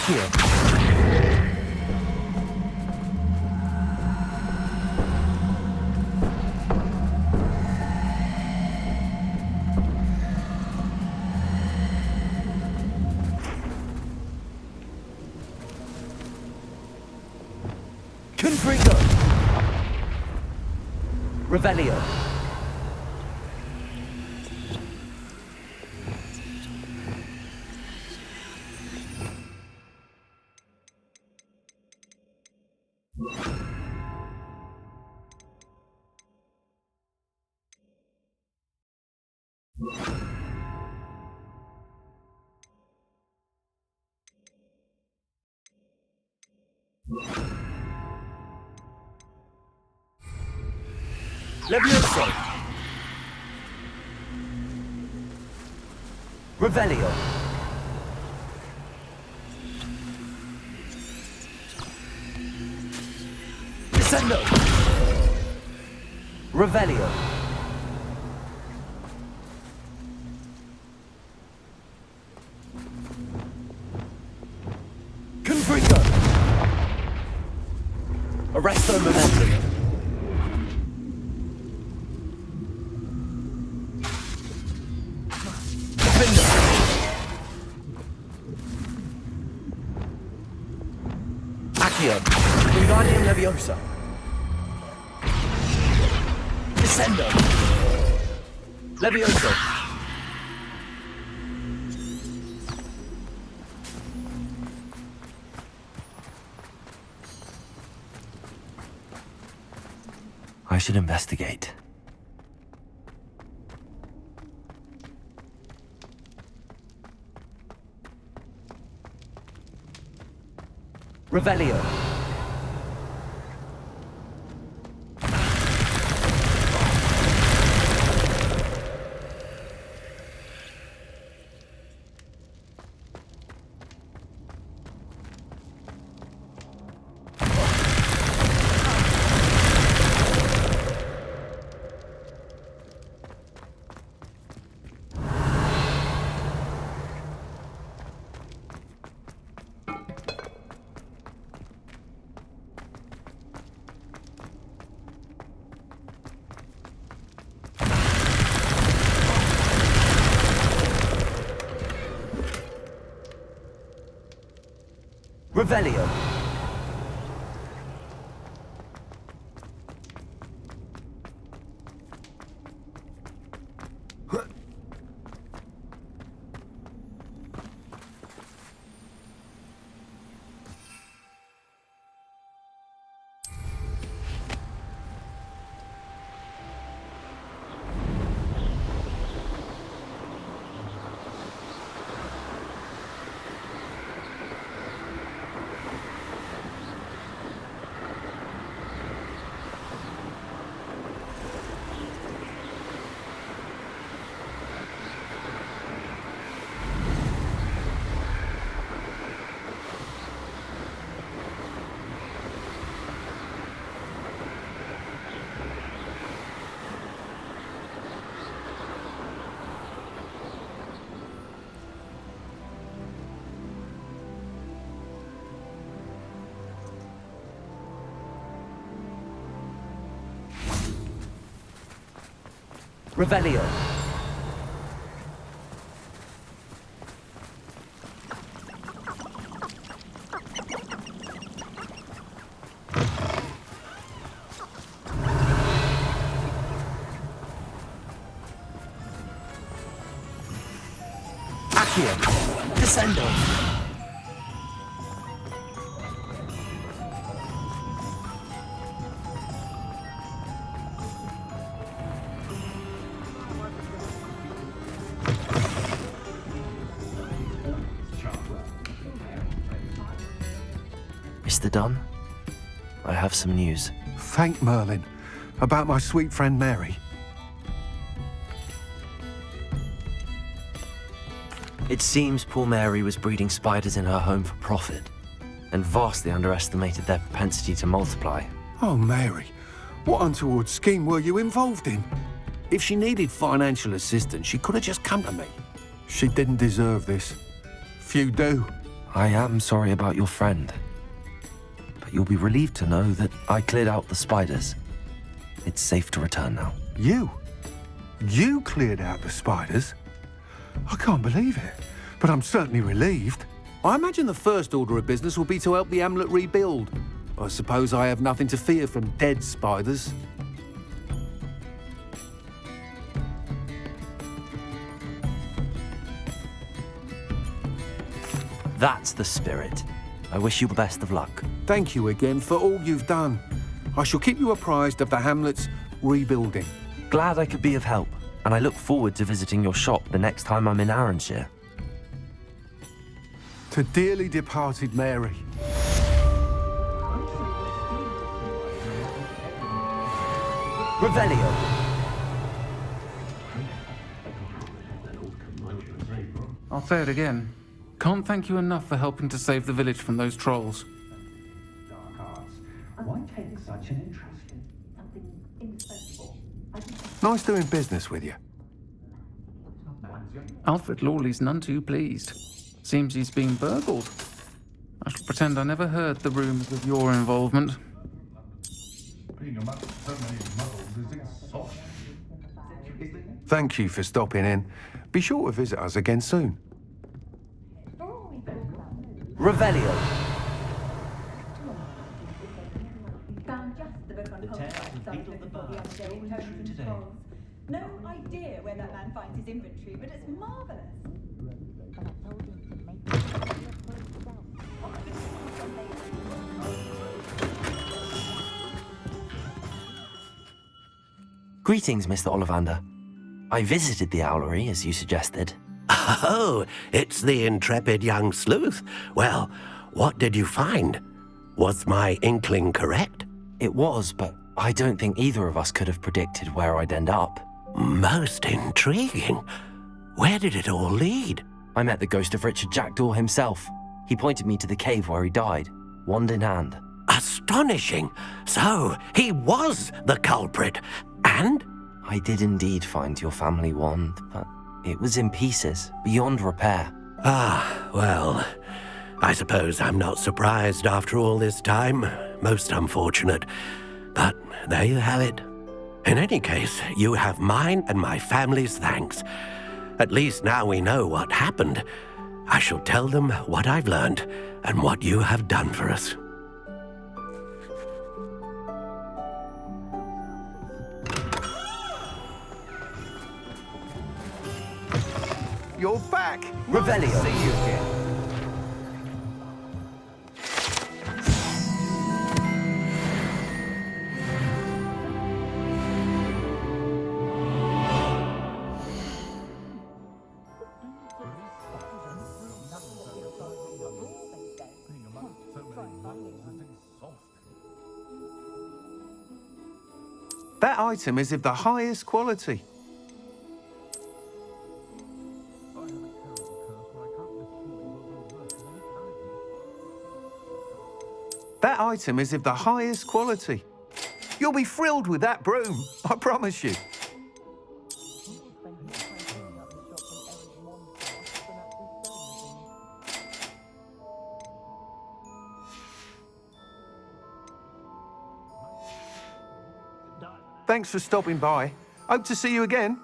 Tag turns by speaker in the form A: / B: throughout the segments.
A: Accio. Confringo. Revelio. Levioso. Revelio. Descendo. Revelio. Confringo. Arresto momentum. Accio. Wingardium Leviosa. Descendo. Levioso.
B: I should investigate.
A: Revelio. Revelio. Revelio. Accio. Descendo.
B: Mr. Dunn, I have some news.
C: Thank Merlin. About my sweet friend Mary.
B: It seems poor Mary was breeding spiders in her home for profit, and vastly underestimated their propensity to multiply.
C: Oh, Mary, what untoward scheme were you involved in? If she needed financial assistance, she could have just come to me. She didn't deserve this. Few do.
B: I am sorry about your friend. But you'll be relieved to know that I cleared out the spiders. It's safe to return now.
C: You? You cleared out the spiders? I can't believe it, but I'm certainly relieved. I imagine the first order of business will be to help the amulet rebuild. I suppose I have nothing to fear from dead spiders.
B: That's the spirit. I wish you the best of luck.
C: Thank you again for all you've done. I shall keep you apprised of the hamlet's rebuilding.
B: Glad I could be of help, and I look forward to visiting your shop the next time I'm in Arranshire.
C: To dearly departed Mary.
A: Revelio.
D: I'll say it again. Can't thank you enough for helping to save the village from those trolls.
E: Why take such an interest?
C: Nice doing business with you.
D: Alfred Lawley's none too pleased. Seems he's been burgled. I shall pretend I never heard the rumours of your involvement.
C: Thank you for stopping in. Be sure to visit us again soon.
A: Revelio.
F: Found just the book on Hogwarts Legacy before the other day in Tomes and Scrolls. No idea where that man finds his inventory, but it's marvellous.
B: Greetings, Mr. Ollivander. I visited the owlery, as you suggested.
G: Oh, it's the intrepid young sleuth. Well, what did you find? Was my inkling correct?
B: It was, but I don't think either of us could have predicted where I'd end up.
G: Most intriguing. Where did it all lead?
B: I met the ghost of Richard Jackdaw himself. He pointed me to the cave where he died, wand in hand.
G: Astonishing. So, he was the culprit. And?
B: I did indeed find your family wand, but it was in pieces, beyond repair.
G: Ah, well, I suppose I'm not surprised after all this time. Most unfortunate. But there you have it. In any case, you have mine and my family's thanks. At least now we know what happened. I shall tell them what I've learned and what you have done for us.
C: You're back!
A: Revelio.
C: Nice to see you again. That item is of the highest quality. That item is of the highest quality. You'll be thrilled with that broom, I promise you. Thanks for stopping by. Hope to see you again.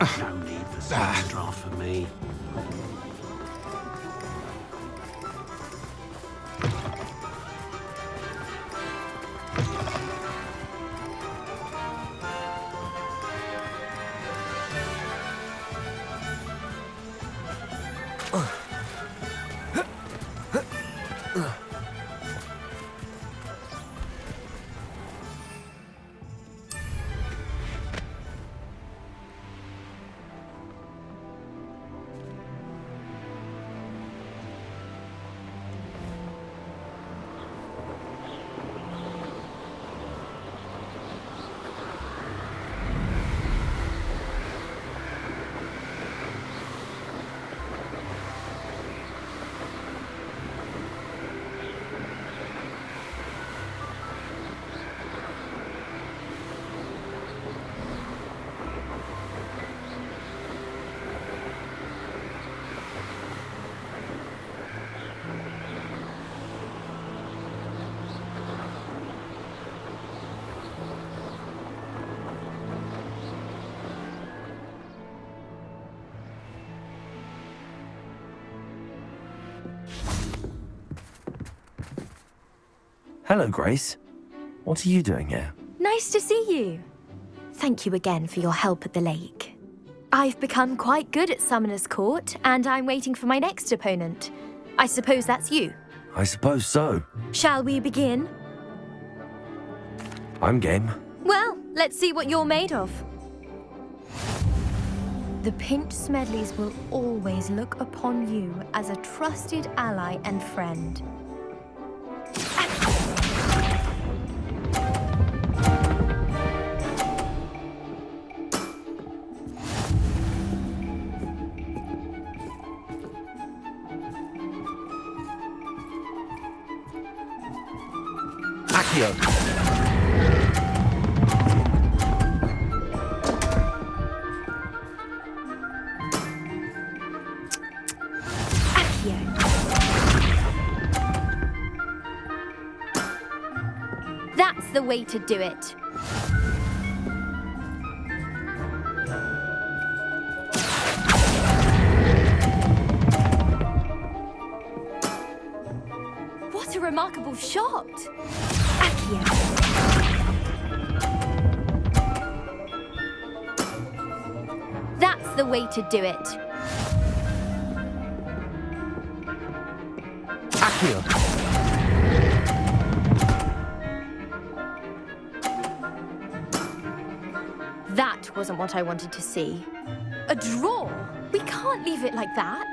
G: No need for second draft for me.
B: Hello, Grace. What are you doing here?
E: Nice to see you. Thank you again for your help at the lake. I've become quite good at Summoner's Court, and I'm waiting for my next opponent. I suppose that's you.
B: I suppose so.
E: Shall we begin?
B: I'm game.
E: Well, let's see what you're made of. The Pinch Smedleys will always look upon you as a trusted ally and friend.
B: Accio.
E: That's the way to do it. What a remarkable shot! Accio. That's the way to do it.
B: Accio.
E: That wasn't what I wanted to see. A draw? We can't leave it like that.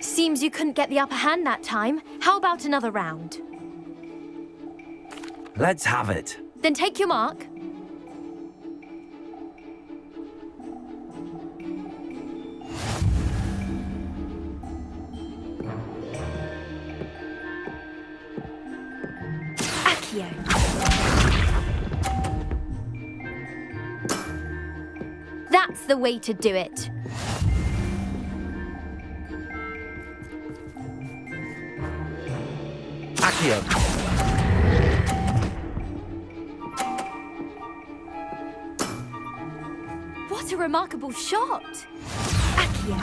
E: Seems you couldn't get the upper hand that time. How about another round?
B: Let's have it.
E: Then take your mark. Accio. That's the way to do it.
B: Accio.
E: What a remarkable shot! Accio.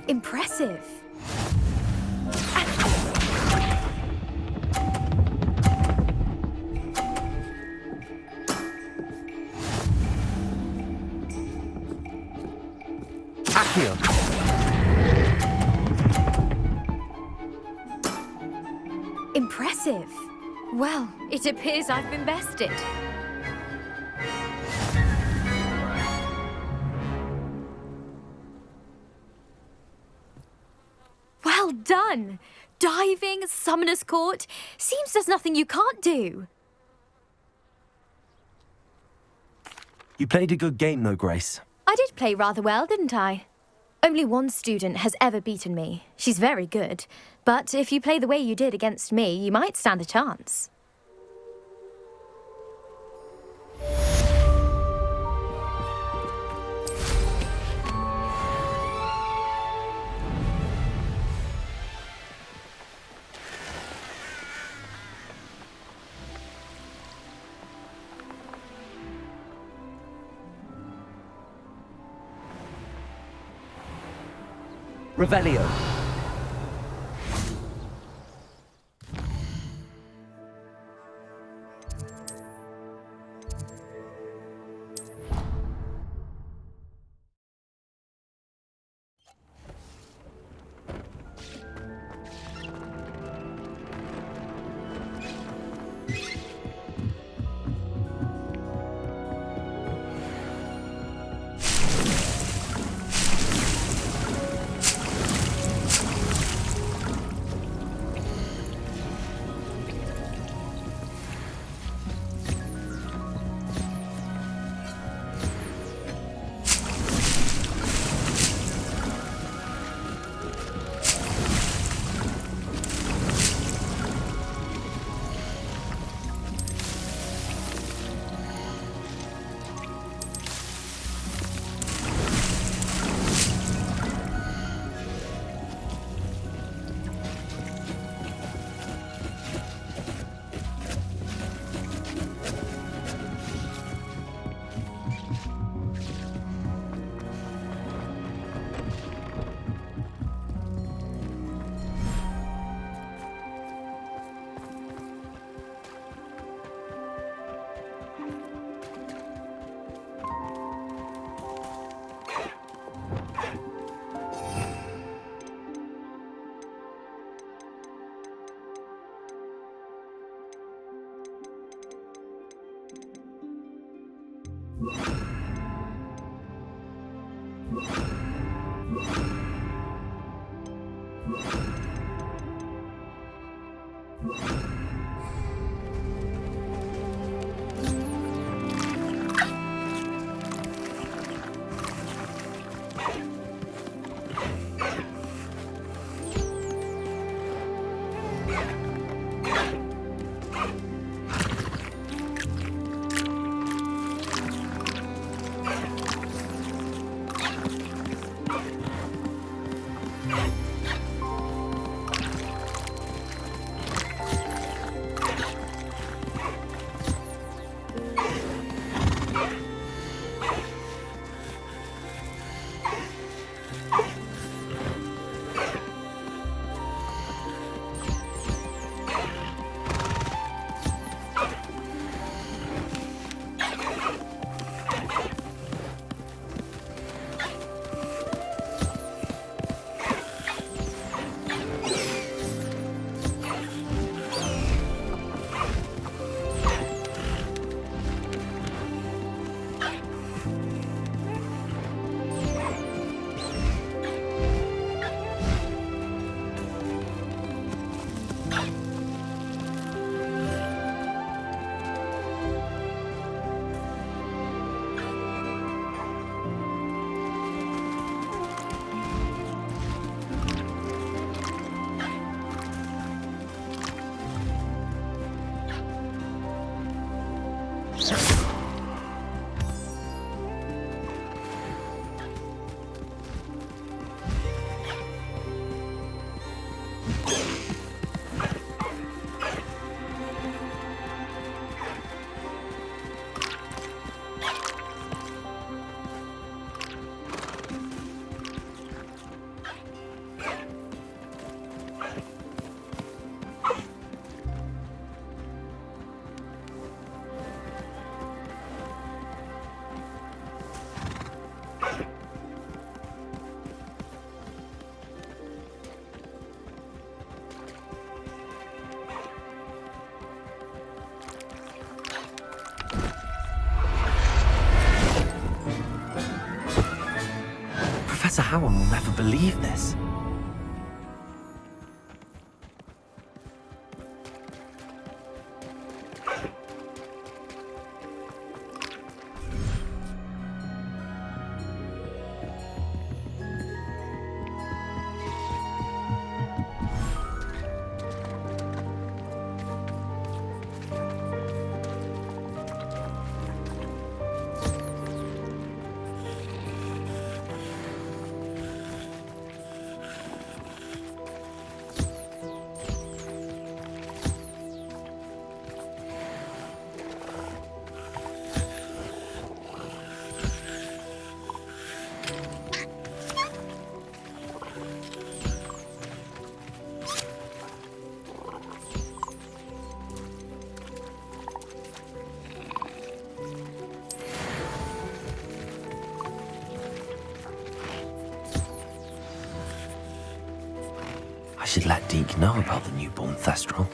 E: Impressive.
B: Accio.
E: Impressive. Well, it appears I've been bested. Well done! Diving, Summoner's Court. Seems there's nothing you can't do.
B: You played a good game, though, Grace.
E: I did play rather well, didn't I? Only one student has ever beaten me. She's very good. But if you play the way you did against me, you might stand a chance.
A: Revelio.
B: Professor Howard will never believe this. should let Deke know about the newborn Thestral.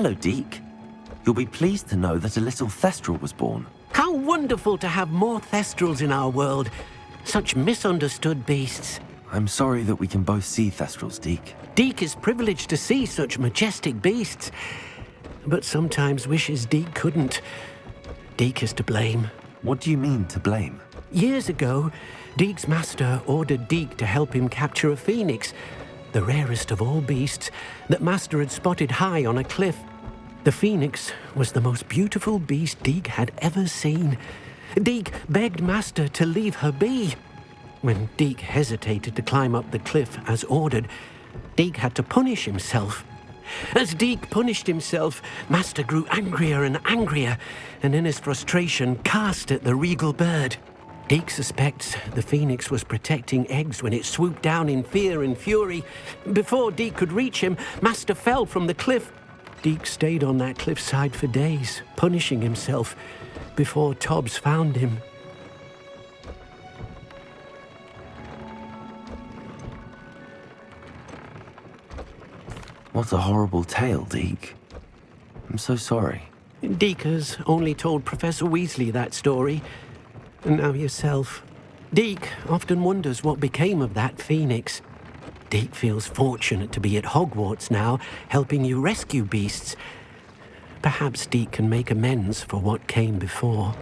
B: Hello, Deke. You'll be pleased to know that a little Thestral was born.
G: How wonderful to have more Thestrals in our world. Such misunderstood beasts.
B: I'm sorry that we can both see Thestrals, Deke.
G: Deke is privileged to see such majestic beasts, but sometimes wishes Deke couldn't. Deke is to blame.
B: What do you mean, to blame?
G: Years ago, Deke's master ordered Deke to help him capture a phoenix, the rarest of all beasts that Master had spotted high on a cliff. The phoenix was the most beautiful beast Deke had ever seen. Deke begged Master to leave her be. When Deke hesitated to climb up the cliff as ordered, Deke had to punish himself. As Deke punished himself, Master grew angrier and angrier, and in his frustration cast at the regal bird. Deke suspects the phoenix was protecting eggs when it swooped down in fear and fury. Before Deke could reach him, Master fell from the cliff. Deke stayed on that cliffside for days, punishing himself, before Tobbs found him.
B: What a horrible tale, Deke. I'm so sorry.
G: Deke has only told Professor Weasley that story, and now yourself. Deke often wonders what became of that phoenix. Deke feels fortunate to be at Hogwarts now, helping you rescue beasts. Perhaps Deke can make amends for what came before.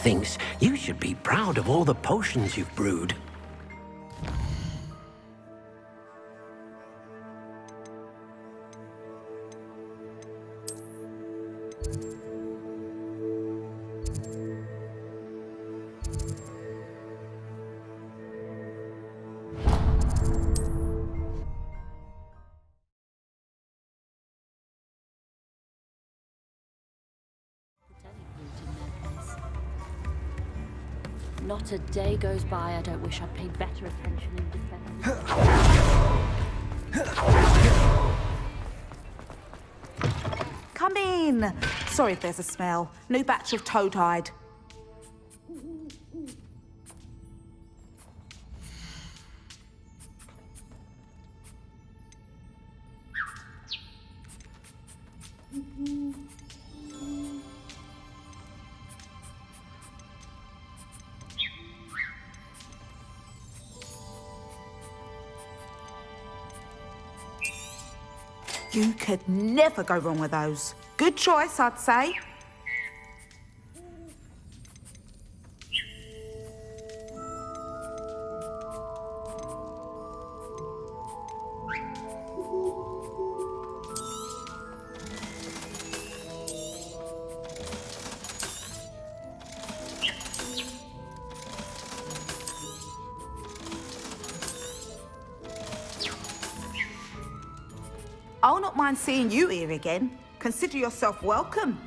G: thinks you should be proud of all the potions you've brewed.
H: Not a day goes by I don't wish I'd paid better attention in defense.
I: Come in. Sorry if there's a smell. New batch of toad-hide. You could never go wrong with those. Good choice, I'd say. I'll not mind seeing you here again. Consider yourself welcome.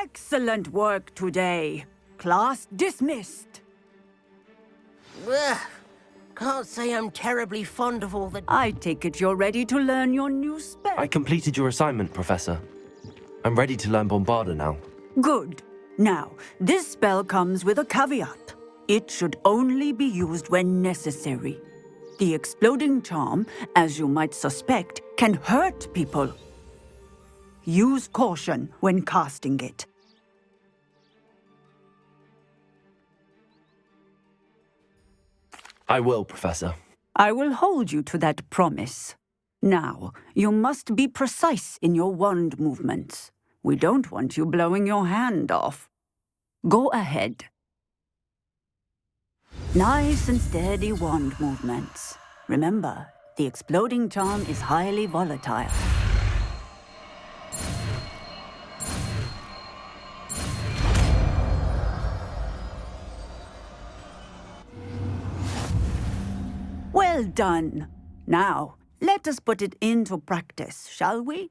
J: Excellent work today. Class dismissed.
K: Ugh. Can't say I'm terribly fond of all the...
J: I take it you're ready to learn your new spell.
B: I completed your assignment, Professor. I'm ready to learn Bombarda now.
J: Good. Now, this spell comes with a caveat. It should only be used when necessary. The exploding charm, as you might suspect, can hurt people. Use caution when casting it.
B: I will, Professor.
J: I will hold you to that promise. Now, you must be precise in your wand movements. We don't want you blowing your hand off. Go ahead. Nice and steady wand movements. Remember, the exploding charm is highly volatile. Well done. Now, let us put it into practice, shall we?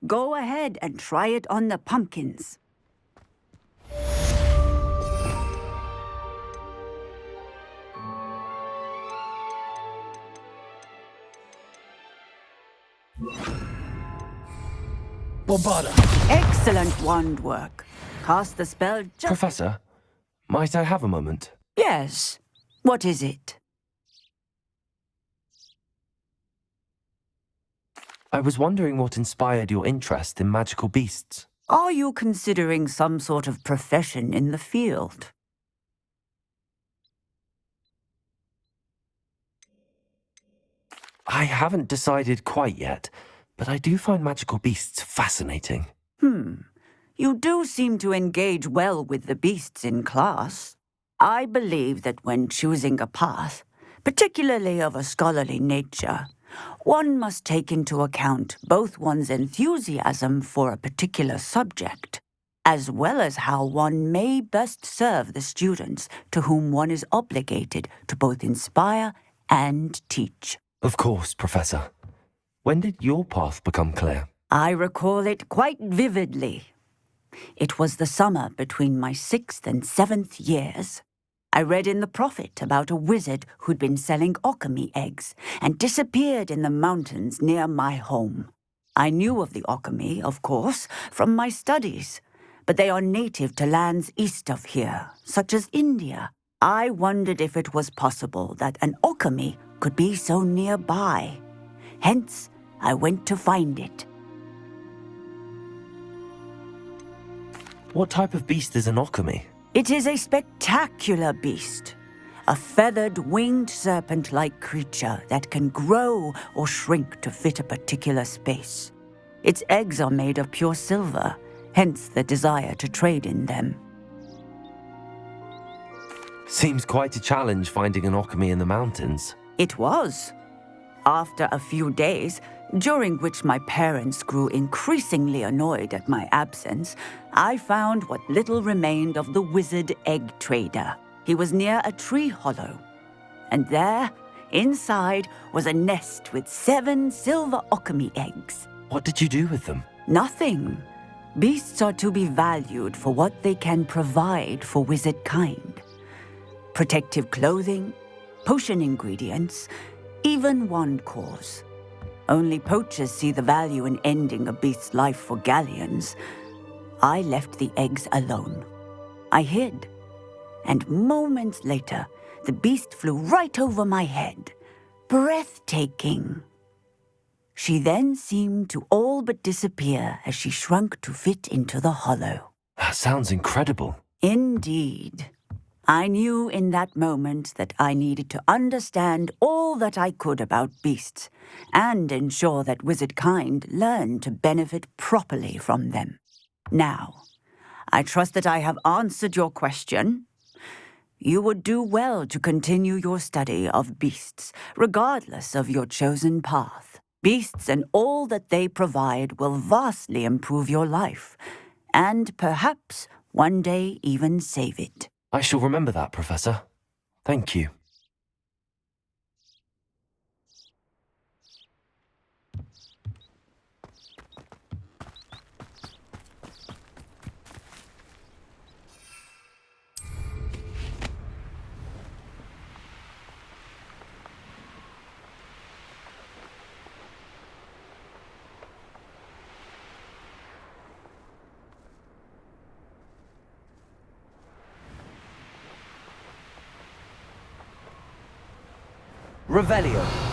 J: Go ahead and try it on the pumpkins.
B: Bombarda!
J: Excellent wand work. Cast the spell just...
B: Professor, might I have a moment?
J: Yes. What is it?
B: I was wondering what inspired your interest in magical beasts.
J: Are you considering some sort of profession in the field?
B: I haven't decided quite yet, but I do find magical beasts fascinating.
J: You do seem to engage well with the beasts in class. I believe that when choosing a path, particularly of a scholarly nature, one must take into account both one's enthusiasm for a particular subject, as well as how one may best serve the students to whom one is obligated to both inspire and teach.
B: Of course, Professor. When did your path become clear?
J: I recall it quite vividly. It was the summer between my 6th and 7th years. I read in the Prophet about a wizard who'd been selling alchemy eggs and disappeared in the mountains near my home. I knew of the alchemy, of course, from my studies, but they are native to lands east of here, such as India. I wondered if it was possible that an alchemy could be so nearby. Hence, I went to find it.
B: What type of beast is an alchemy?
J: It is a spectacular beast. A feathered, winged serpent-like creature that can grow or shrink to fit a particular space. Its eggs are made of pure silver, hence the desire to trade in them.
B: Seems quite a challenge finding an alchemy in the mountains.
J: It was. After a few days, during which my parents grew increasingly annoyed at my absence, I found what little remained of the wizard egg trader. He was near a tree hollow, and there, inside, was a nest with 7 silver alchemy eggs.
B: What did you do with them?
J: Nothing. Beasts are to be valued for what they can provide for wizard kind. Protective clothing, potion ingredients, even wand cores. Only poachers see the value in ending a beast's life for galleons. I left the eggs alone. I hid, and moments later, the beast flew right over my head. Breathtaking. She then seemed to all but disappear as she shrunk to fit into the hollow.
B: That sounds incredible.
J: Indeed. I knew in that moment that I needed to understand all that I could about beasts and ensure that wizard kind learned to benefit properly from them. Now, I trust that I have answered your question. You would do well to continue your study of beasts, regardless of your chosen path. Beasts and all that they provide will vastly improve your life, and perhaps one day even save it.
B: I shall remember that, Professor. Thank you.
A: Revelio.